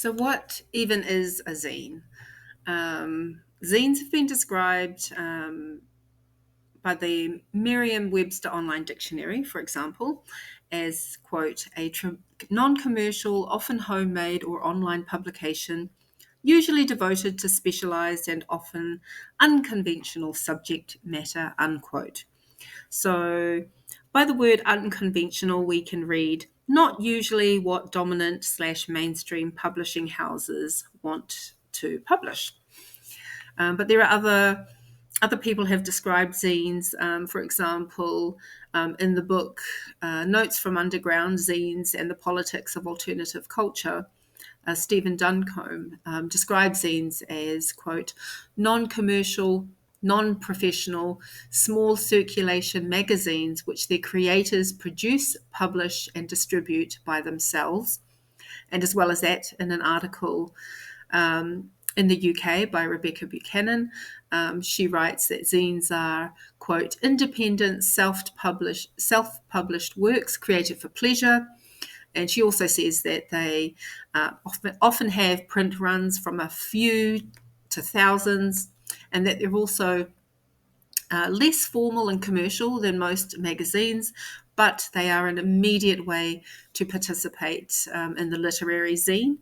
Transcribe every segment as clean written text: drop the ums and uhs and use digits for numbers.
So, what even is a zine? Zines have been described by the Merriam-Webster Online Dictionary, for example, as, quote, a non-commercial, often homemade or online publication, usually devoted to specialized and often unconventional subject matter, unquote. So, by the word unconventional, we can read not usually what dominant/mainstream publishing houses want to publish. But there are other people have described zines. For example, in the book Notes from Underground Zines and the Politics of Alternative Culture, Stephen Duncombe describes zines as, quote, non-commercial, non-professional, small circulation magazines which their creators produce, publish, and distribute by themselves. And as well as that, in an article in the UK by Rebecca Buchanan, she writes that zines are, quote, independent, self-published works created for pleasure. And she also says that they often have print runs from a few to thousands, and that they're also less formal and commercial than most magazines, but they are an immediate way to participate in the literary zine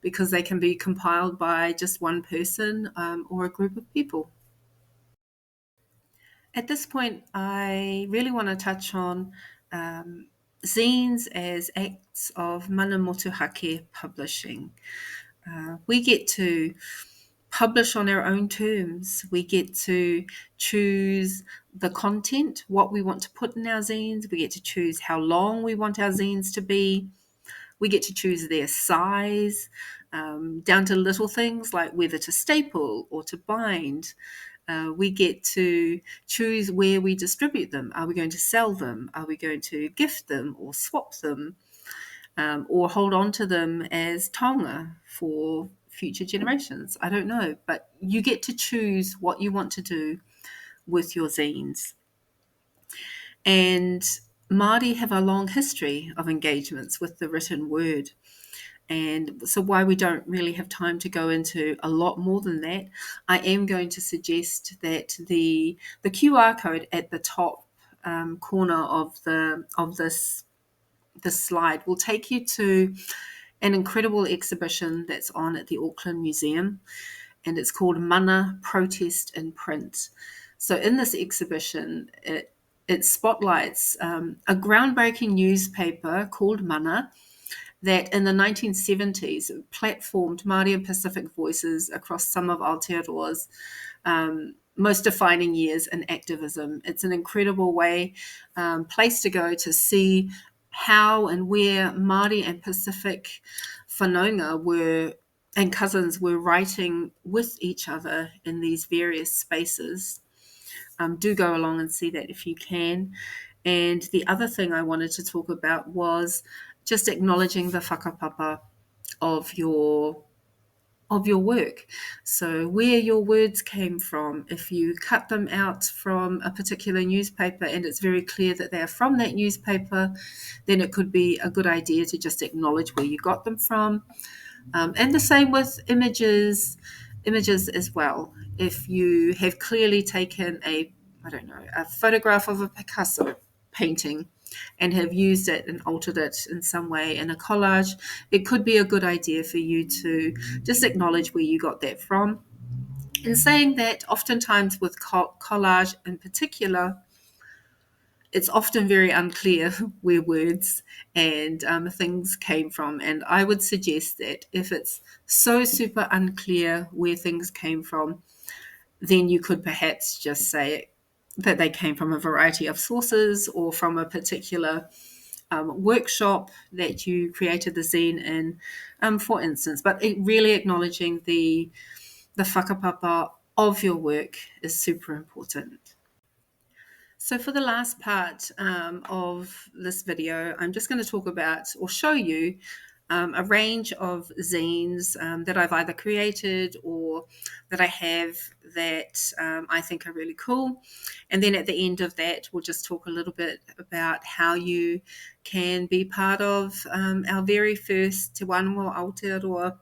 because they can be compiled by just one person or a group of people. At this point, I really want to touch on zines as acts of mana motuhake publishing. We get to publish on our own terms. We get to choose the content, what we want to put in our zines. We get to choose how long we want our zines to be. We get to choose their size, down to little things like whether to staple or to bind. We get to choose where we distribute them. Are we going to sell them? Are we going to gift them or swap them? Or hold on to them as taonga for future generations? I don't know, but you get to choose what you want to do with your zines. And Māori have a long history of engagements with the written word. And so why we don't really have time to go into a lot more than that, I am going to suggest that the QR code at the top corner of this slide will take you to an incredible exhibition that's on at the Auckland Museum, and it's called Mana Protest in Print. So in this exhibition, it spotlights a groundbreaking newspaper called Mana that in the 1970s platformed Māori and Pacific voices across some of Aotearoa's most defining years in activism. It's an incredible place to go to see how and where Māori and Pacific whanaunga and cousins were writing with each other in these various spaces. Do go along and see that if you can. And the other thing I wanted to talk about was just acknowledging the whakapapa of your work. So where your words came from, if you cut them out from a particular newspaper and it's very clear that they are from that newspaper, then it could be a good idea to just acknowledge where you got them from. And the same with images as well. If you have clearly taken a photograph of a Picasso painting and have used it and altered it in some way in a collage, it could be a good idea for you to just acknowledge where you got that from. And saying that oftentimes with collage in particular, it's often very unclear where words and things came from. And I would suggest that if it's so super unclear where things came from, then you could perhaps just say that they came from a variety of sources or from a particular workshop that you created the zine in, for instance. But really acknowledging the whakapapa of your work is super important. So for the last part of this video, I'm just going to talk about or show you a range of zines that I've either created or that I have that I think are really cool. And then at the end of that, we'll just talk a little bit about how you can be part of our very first Te Wānua Aotearoa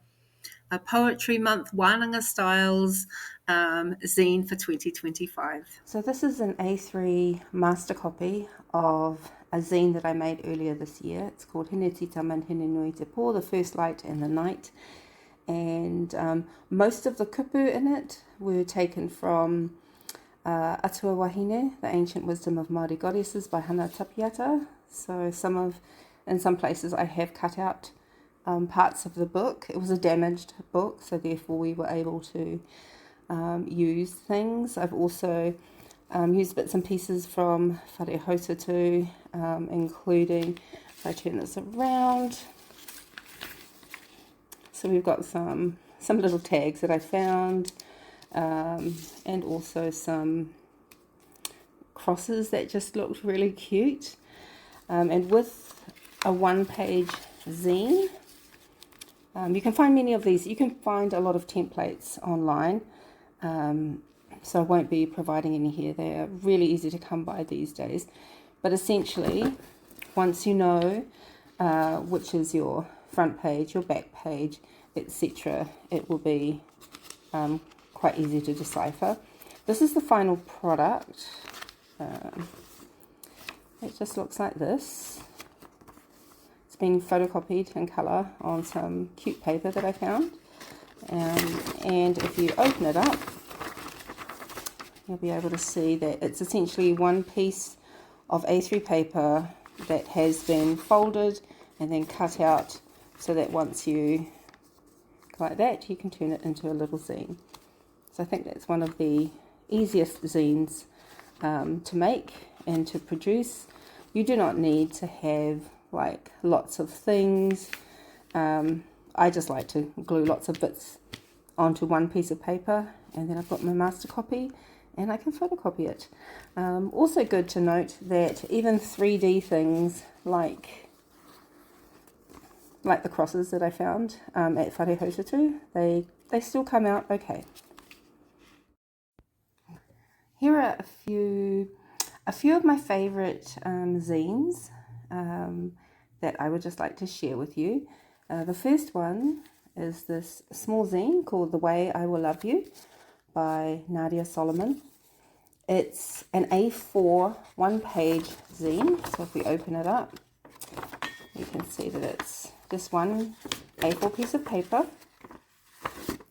a Poetry Month Wānanga Styles zine for 2025. So this is an A3 master copy of a zine that I made earlier this year. It's called Hine Tita Man Hine Nui Te Po, The First Light and the Night. And most of the kupu in it were taken from Atua Wahine, The Ancient Wisdom of Māori Goddesses by Hana Tapiata. So in some places I have cut out parts of the book. It was a damaged book, so therefore we were able to use things. I've also used bits and pieces from Whare Hautatu, including, if I turn this around, so we've got some little tags that I found, and also some crosses that just looked really cute. And with a one-page zine, you can find many of these. You can find a lot of templates online, so I won't be providing any here. They are really easy to come by these days. But essentially, once you know which is your front page, your back page, etc., it will be quite easy to decipher. This is the final product. It just looks like this. It's been photocopied in colour on some cute paper that I found. And if you open it up, you'll be able to see that it's essentially one piece of A3 paper that has been folded and then cut out, so that once you, like that, you can turn it into a little zine. So I think that's one of the easiest zines to make and to produce. You do not need to have like lots of things. I just like to glue lots of bits onto one piece of paper, and then I've got my master copy and I can photocopy it. Also good to note that even 3D things like the crosses that I found at Whare Hautatu, they still come out okay. Here are a few of my favourite zines that I would just like to share with you. The first one is this small zine called The Way I Will Love You by Nadia Solomon. It's an A4 one-page zine, so if we open it up, you can see that it's just one A4 piece of paper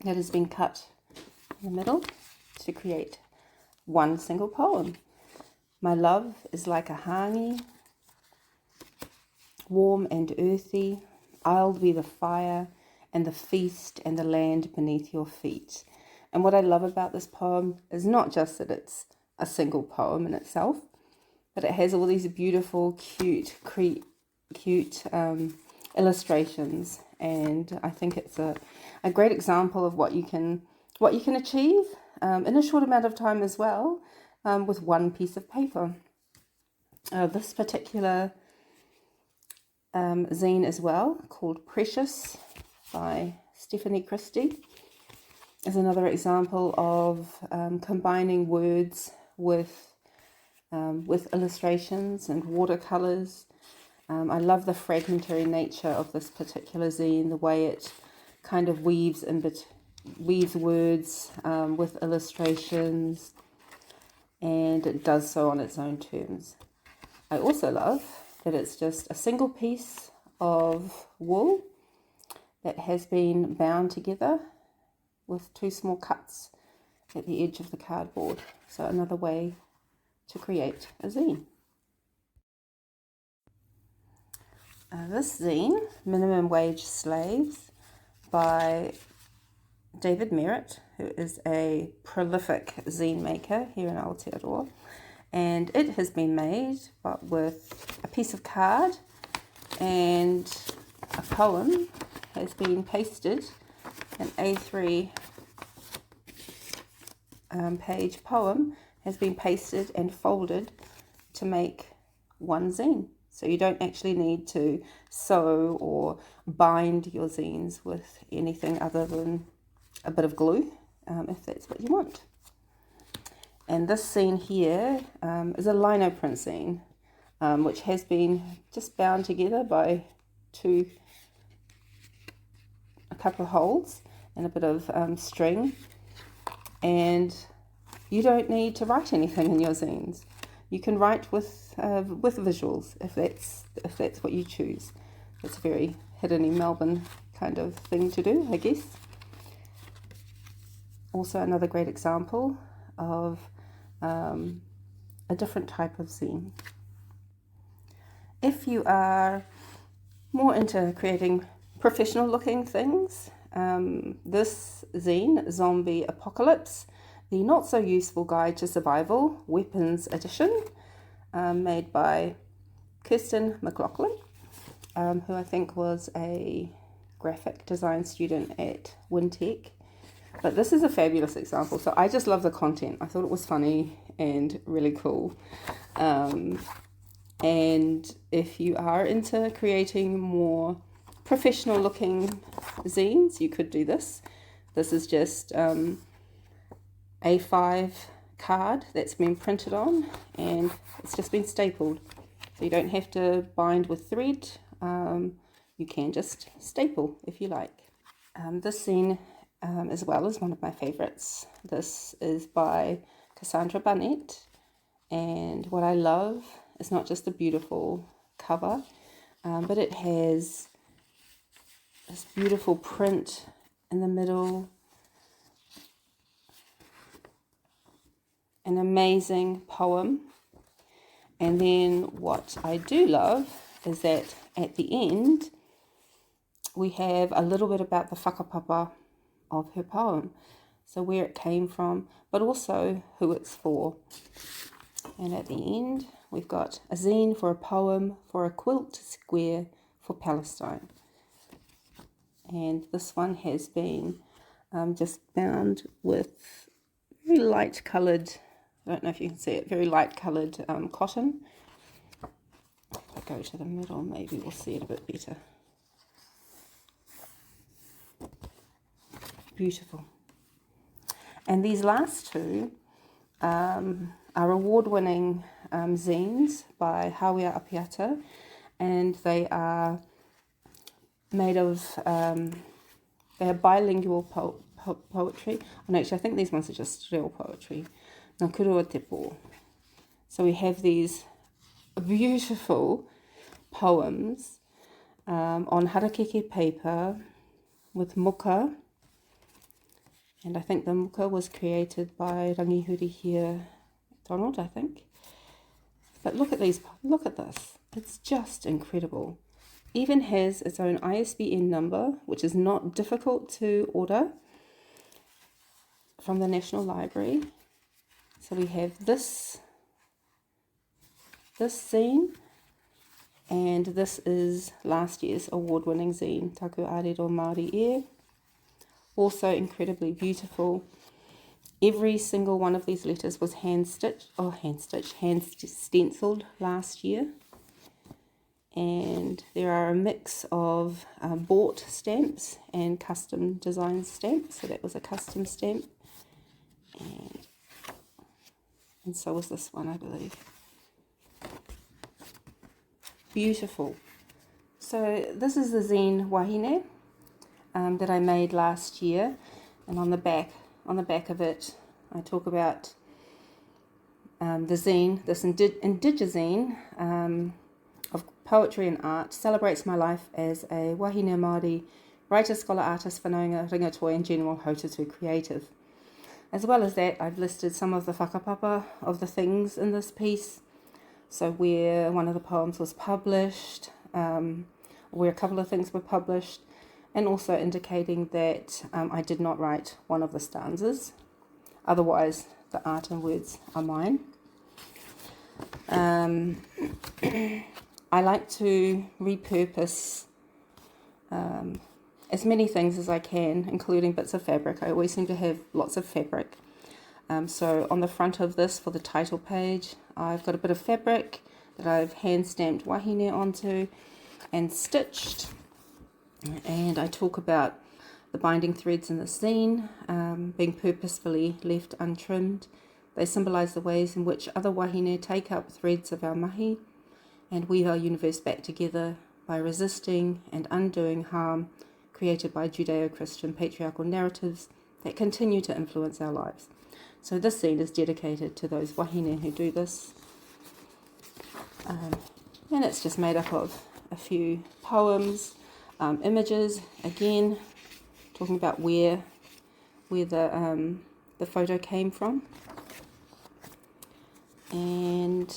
that has been cut in the middle to create one single poem. My love is like a hangi, warm and earthy. I'll be the fire and the feast and the land beneath your feet. And what I love about this poem is not just that it's a single poem in itself, but it has all these beautiful, cute illustrations, and I think it's a great example of what you can achieve in a short amount of time as well, with one piece of paper. This particular zine as well, called Precious by Stephanie Christie, is another example of combining words with illustrations and watercolors. I love the fragmentary nature of this particular zine, the way it kind of weaves words with illustrations, and it does so on its own terms. I also love that it's just a single piece of wool that has been bound together with two small cuts at the edge of the cardboard. So another way to create a zine. This zine, Minimum Wage Slaves by David Merritt, who is a prolific zine maker here in Aotearoa, and it has been made but with a piece of card, and a poem has been pasted, an A3 page poem has been pasted and folded to make one zine. So you don't actually need to sew or bind your zines with anything other than a bit of glue, if that's what you want. And this zine here is a lino print zine, which has been just bound together by a couple of holes, and a bit of string, and you don't need to write anything in your zines. You can write with visuals if that's what you choose. It's a very hidden in Melbourne kind of thing to do, I guess. Also another great example of a different type of zine. If you are more into creating professional looking things, this zine, Zombie Apocalypse, the Not So Useful Guide to Survival, Weapons Edition, made by Kirsten McLaughlin, who I think was a graphic design student at Wintec. But this is a fabulous example. So I just love the content. I thought it was funny and really cool. And if you are into creating more professional looking zines, you could do this. This is just A5 card that's been printed on, and it's just been stapled. So you don't have to bind with thread. You can just staple if you like. This zine as well is one of my favorites. This is by Cassandra Barnett, and what I love is not just the beautiful cover, but it has this beautiful print in the middle, an amazing poem, and then what I do love is that at the end we have a little bit about the whakapapa of her poem, so where it came from, but also who it's for. And at the end we've got a zine for a poem for a quilt square for Palestine, and this one has been just bound with very light coloured, I don't know if you can see it, very light coloured cotton. If I go to the middle, maybe we'll see it a bit better. Beautiful. And these last two are award-winning zines by Hawea Apiata, and they are made of, they are bilingual poetry. And actually I think these ones are just real poetry. Ngā kurua te pō. So we have these beautiful poems on harakeke paper with muka, and I think the muka was created by Rangihuri here, Donald, I think. But look at these, look at this, it's just incredible. Even has its own ISBN number, which is not difficult to order from the National Library. So we have this zine, and this is last year's award-winning zine, Taku Arero Māori E. Also incredibly beautiful. Every single one of these letters was hand stenciled last year. And there are a mix of bought stamps and custom design stamps. So that was a custom stamp. And so was this one, I believe. Beautiful. So this is the zine Wahine that I made last year, and on the back of it I talk about the zine, this indigizine of poetry and art, celebrates my life as a wahine Māori writer, scholar, artist, whanaunga, ringatoi and general hautatu creative. As well as that, I've listed some of the whakapapa of the things in this piece, so where one of the poems was published, where a couple of things were published, and also indicating that I did not write one of the stanzas. Otherwise, the art and words are mine. I like to repurpose as many things as I can, including bits of fabric. I always seem to have lots of fabric. So on the front of this, for the title page, I've got a bit of fabric that I've hand stamped wahine onto and stitched. And I talk about the binding threads in the zine being purposefully left untrimmed. They symbolise the ways in which other wahine take up threads of our mahi and weave our universe back together by resisting and undoing harm created by Judeo-Christian patriarchal narratives that continue to influence our lives. So this zine is dedicated to those wahine who do this. And it's just made up of a few poems, images, again, talking about where the photo came from. And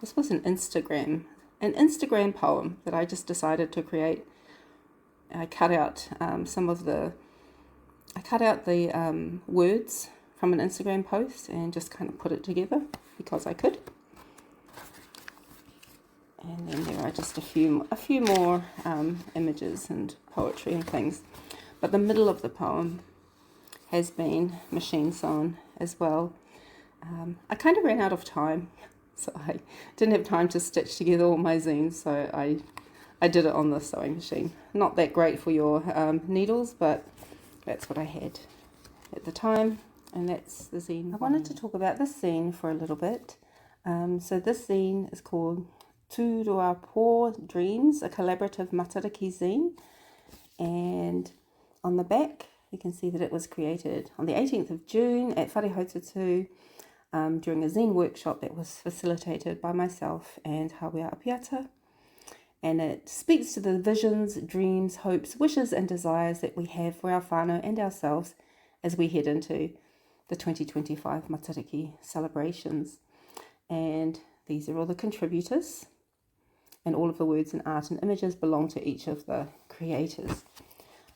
this was an Instagram poem that I just decided to create. I cut out the words from an Instagram post and just kind of put it together because I could. And then there are just a few more images and poetry and things. But the middle of the poem has been machine sewn as well. I kind of ran out of time, so I didn't have time to stitch together all my zines, so I did it on the sewing machine. Not that great for your needles, but that's what I had at the time, and that's the zine. I wanted to talk about this zine for a little bit. So this zine is called Tūroapo Dreams, a collaborative matariki zine, and on the back you can see that it was created on the 18th of June at Wharehautatu during a zine workshop that was facilitated by myself and Hawea Apiata. And it speaks to the visions, dreams, hopes, wishes and desires that we have for our whānau and ourselves as we head into the 2025 Matariki celebrations. And these are all the contributors, and all of the words and art and images belong to each of the creators.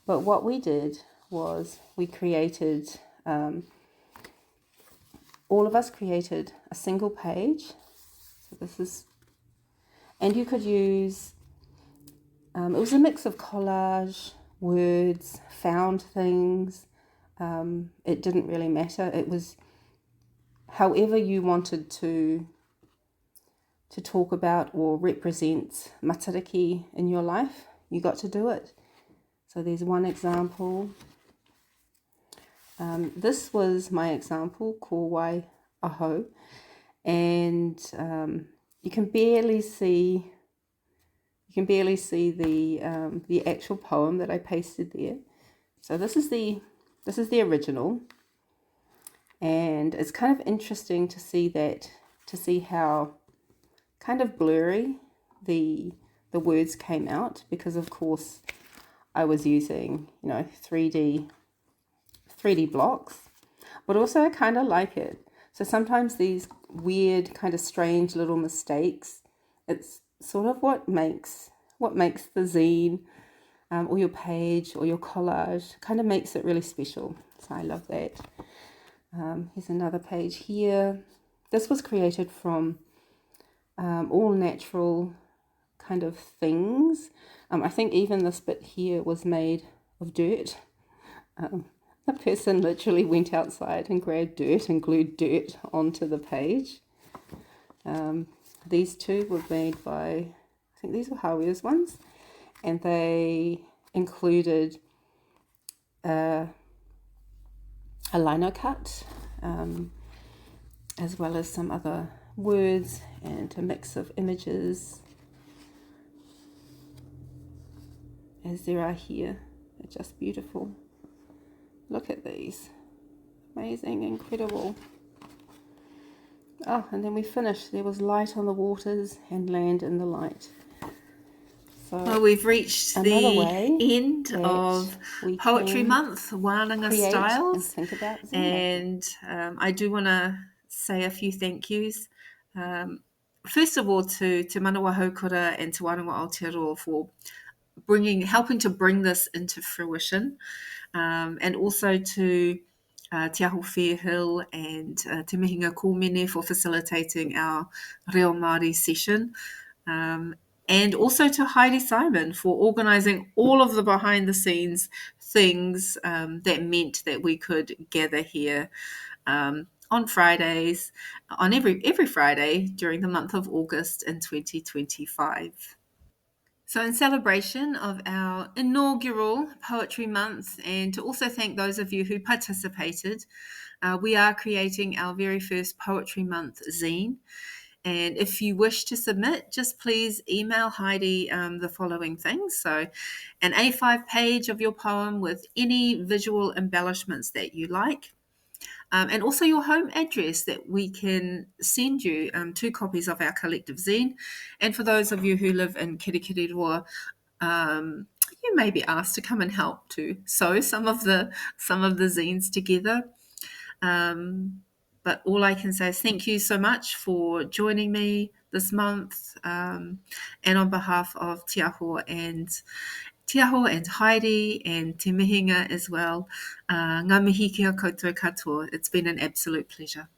But what we did was we created, all of us created a single page. So this is, and you could use, it was a mix of collage, words, found things. It didn't really matter. It was however you wanted to talk about or represent matariki in your life, you got to do it. So there's one example. This was my example, Kōwai Aho, and you can barely see the actual poem that I pasted there. So this is the original, and it's kind of interesting to see how kind of blurry the words came out, because of course I was using 3D blocks, but also I kind of like it. So sometimes these weird kind of strange little mistakes, it's sort of what makes the zine or your page or your collage, kind of makes it really special. So I love that. Here's another page here. This was created from all natural kind of things. I think even this bit here was made of dirt. The person literally went outside and grabbed dirt and glued dirt onto the page. These two were made by, I think these were Hawia's ones, and they included a lino cut, as well as some other words and a mix of images, as there are here. They're just beautiful. Look at these. Amazing, incredible. Oh, and then we finished. There was light on the waters and land in the light. So well, we've reached the end of Poetry Month, Wānanga Styles. And I do want to say a few thank yous. First of all, to Manawa Haukura and to Wānanga Aotearoa for helping to bring this into fruition, and also to Te Aho Fairhill and Te Mihinga Kōmene for facilitating our Reo Māori session, and also to Heidi Simon for organising all of the behind-the-scenes things that meant that we could gather here on Fridays, on every Friday during the month of August in 2025. So in celebration of our inaugural Poetry Month, and to also thank those of you who participated, we are creating our very first Poetry Month zine. And if you wish to submit, just please email Heidi the following things. So, an A5 page of your poem with any visual embellishments that you like, and also your home address that we can send you 2 copies of our collective zine. And for those of you who live in Kirikiriroa, you may be asked to come and help to sew some of the zines together. But all I can say is thank you so much for joining me this month, and on behalf of Tiaho and Heidi and Te Mihinga as well. Ngā mihi kia koutou katoa. It's been an absolute pleasure.